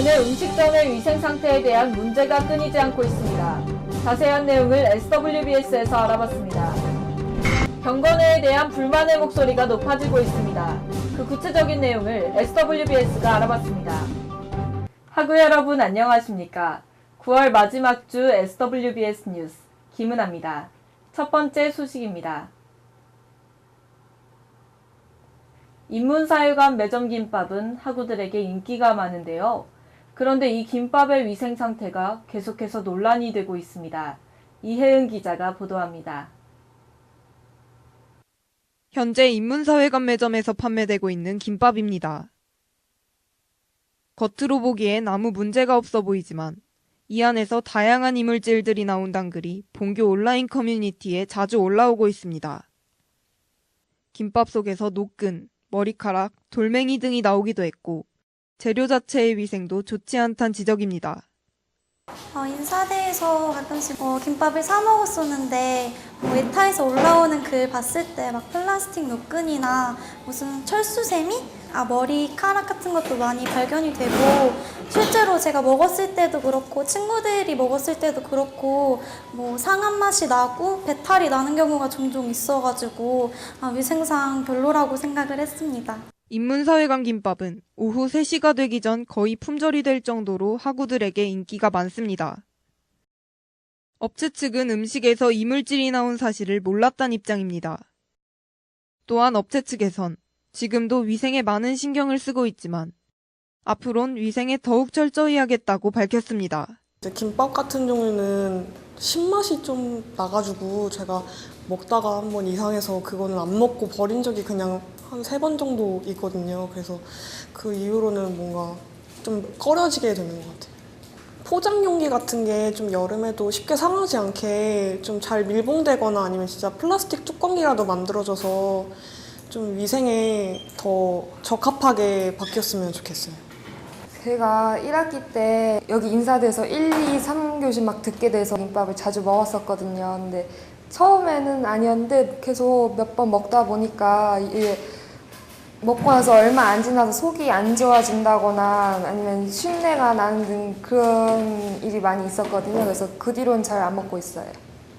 국내 음식점의 위생 상태에 대한 문제가 끊이지 않고 있습니다. 자세한 내용을 SWBS에서 알아봤습니다. 경건회에 대한 불만의 목소리가 높아지고 있습니다. 그 구체적인 내용을 SWBS가 알아봤습니다. 학우 여러분 안녕하십니까? 9월 마지막 주 SWBS 뉴스 김은아입니다. 첫 번째 소식입니다. 인문사회관 매점 김밥은 학우들에게 인기가 많은데요. 그런데 이 김밥의 위생 상태가 계속해서 논란이 되고 있습니다. 이혜은 기자가 보도합니다. 현재 인문사회관 매점에서 판매되고 있는 김밥입니다. 겉으로 보기엔 아무 문제가 없어 보이지만 이 안에서 다양한 이물질들이 나온다는 글이 본교 온라인 커뮤니티에 자주 올라오고 있습니다. 김밥 속에서 노끈, 머리카락, 돌멩이 등이 나오기도 했고 재료 자체의 위생도 좋지 않다는 지적입니다. 인사대에서 가끔씩 김밥을 사 먹었었는데 외타에서 올라오는 글 봤을 때 막 플라스틱 노끈이나 무슨 철수세미? 머리카락 같은 것도 많이 발견이 되고 실제로 제가 먹었을 때도 그렇고 친구들이 먹었을 때도 그렇고 상한 맛이 나고 배탈이 나는 경우가 종종 있어가지고 위생상 별로라고 생각을 했습니다. 인문사회관 김밥은 오후 3시가 되기 전 거의 품절이 될 정도로 학우들에게 인기가 많습니다. 업체 측은 음식에서 이물질이 나온 사실을 몰랐다는 입장입니다. 또한 업체 측에선 지금도 위생에 많은 신경을 쓰고 있지만 앞으론 위생에 더욱 철저히 하겠다고 밝혔습니다. 김밥 같은 경우에는 신맛이 좀 나가지고 제가 먹다가 한번 이상해서 그거는 안 먹고 버린 적이 그냥 한 3번 정도 있거든요. 그래서 그 이후로는 뭔가 좀 꺼려지게 되는 것 같아요. 포장 용기 같은 게 좀 여름에도 쉽게 상하지 않게 좀 잘 밀봉되거나 아니면 진짜 플라스틱 뚜껑이라도 만들어져서 좀 위생에 더 적합하게 바뀌었으면 좋겠어요. 제가 1학기 때 여기 인사대에서 1, 2, 3교시 막 듣게 돼서 김밥을 자주 먹었었거든요. 근데 처음에는 아니었는데 계속 몇 번 먹다 보니까 이게 먹고 나서 얼마 안 지나서 속이 안 좋아진다거나 아니면 쉰내가 나는 등 그런 일이 많이 있었거든요. 그래서 그 뒤로는 잘 안 먹고 있어요.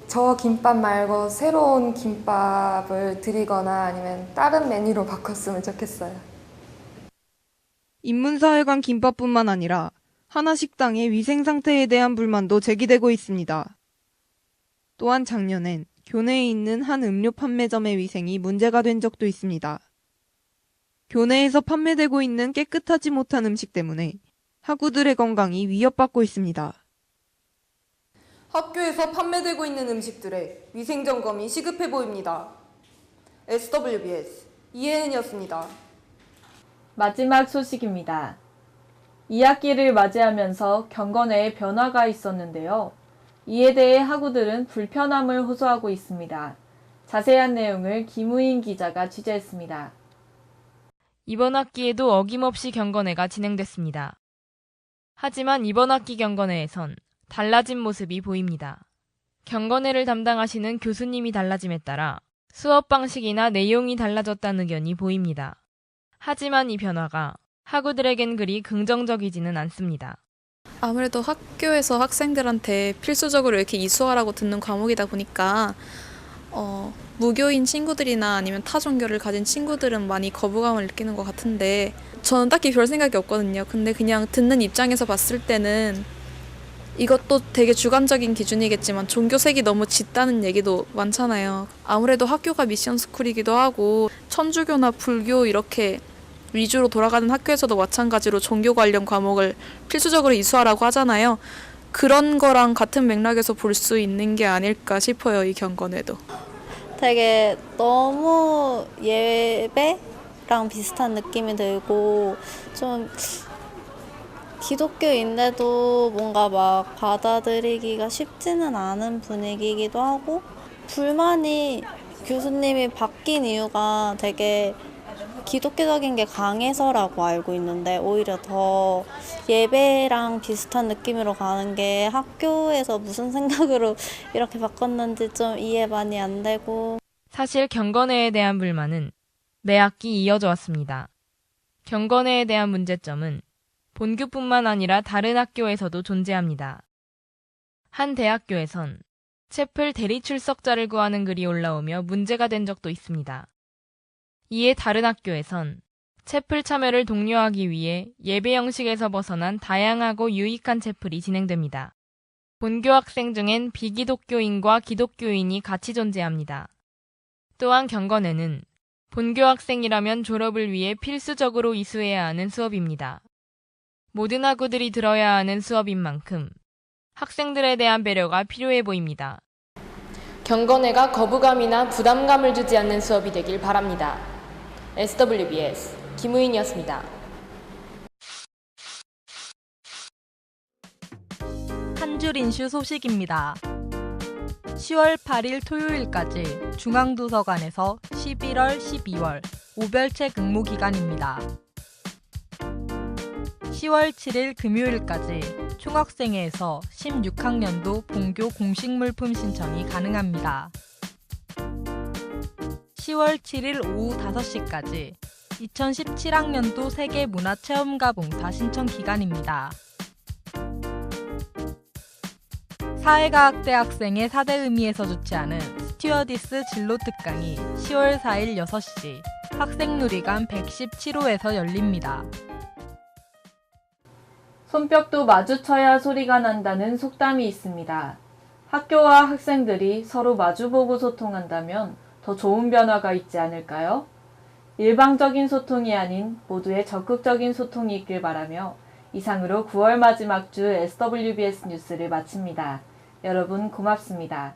저 김밥 말고 새로운 김밥을 드리거나 아니면 다른 메뉴로 바꿨으면 좋겠어요. 인문사회관 김밥뿐만 아니라 하나식당의 위생 상태에 대한 불만도 제기되고 있습니다. 또한 작년엔 교내에 있는 한 음료 판매점의 위생이 문제가 된 적도 있습니다. 교내에서 판매되고 있는 깨끗하지 못한 음식 때문에 학우들의 건강이 위협받고 있습니다. 학교에서 판매되고 있는 음식들의 위생점검이 시급해 보입니다. SWBS 이혜은이었습니다. 마지막 소식입니다. 2학기를 맞이하면서 경건회에 변화가 있었는데요. 이에 대해 학우들은 불편함을 호소하고 있습니다. 자세한 내용을 김우인 기자가 취재했습니다. 이번 학기에도 어김없이 경건회가 진행됐습니다. 하지만 이번 학기 경건회에선 달라진 모습이 보입니다. 경건회를 담당하시는 교수님이 달라짐에 따라 수업 방식이나 내용이 달라졌다는 의견이 보입니다. 하지만 이 변화가 학우들에겐 그리 긍정적이지는 않습니다. 아무래도 학교에서 학생들한테 필수적으로 이렇게 이수하라고 듣는 과목이다 보니까 무교인 친구들이나 아니면 타 종교를 가진 친구들은 많이 거부감을 느끼는 것 같은데 저는 딱히 별 생각이 없거든요. 근데 그냥 듣는 입장에서 봤을 때는 이것도 되게 주관적인 기준이겠지만 종교색이 너무 짙다는 얘기도 많잖아요. 아무래도 학교가 미션 스쿨이기도 하고 천주교나 불교 이렇게 위주로 돌아가는 학교에서도 마찬가지로 종교 관련 과목을 필수적으로 이수하라고 하잖아요. 그런 거랑 같은 맥락에서 볼 수 있는 게 아닐까 싶어요, 이 경건회도. 되게 너무 예배랑 비슷한 느낌이 들고 좀 기독교인데도 뭔가 막 받아들이기가 쉽지는 않은 분위기이기도 하고 불만이 교수님이 바뀐 이유가 되게 기독교적인 게 강해서라고 알고 있는데 오히려 더 예배랑 비슷한 느낌으로 가는 게 학교에서 무슨 생각으로 이렇게 바꿨는지 좀 이해 많이 안 되고. 사실 경건회에 대한 불만은 매 학기 이어져 왔습니다. 경건회에 대한 문제점은 본교뿐만 아니라 다른 학교에서도 존재합니다. 한 대학교에선 채플 대리 출석자를 구하는 글이 올라오며 문제가 된 적도 있습니다. 이에 다른 학교에선 채플 참여를 독려하기 위해 예배 형식에서 벗어난 다양하고 유익한 채플이 진행됩니다. 본교 학생 중엔 비기독교인과 기독교인이 같이 존재합니다. 또한 경건회는 본교 학생이라면 졸업을 위해 필수적으로 이수해야 하는 수업입니다. 모든 학우들이 들어야 하는 수업인 만큼 학생들에 대한 배려가 필요해 보입니다. 경건회가 거부감이나 부담감을 주지 않는 수업이 되길 바랍니다. SWBS 김우인이었습니다. 한 줄 인슈 소식입니다. 10월 8일 토요일까지 중앙도서관에서 11월, 12월 5별책 응모 기간입니다. 10월 7일 금요일까지 총학생회에서 16학년도 본교 공식 물품 신청이 가능합니다. 10월 7일 오후 5시까지 2017학년도 세계문화체험가봉사 신청 기간입니다. 사회과학대 학생의 4대 의미에서 주최하는 스튜어디스 진로 특강이 10월 4일 6시 학생누리관 117호에서 열립니다. 손뼉도 마주쳐야 소리가 난다는 속담이 있습니다. 학교와 학생들이 서로 마주보고 소통한다면 더 좋은 변화가 있지 않을까요? 일방적인 소통이 아닌 모두의 적극적인 소통이 있길 바라며 이상으로 9월 마지막 주 SWBS 뉴스를 마칩니다. 여러분 고맙습니다.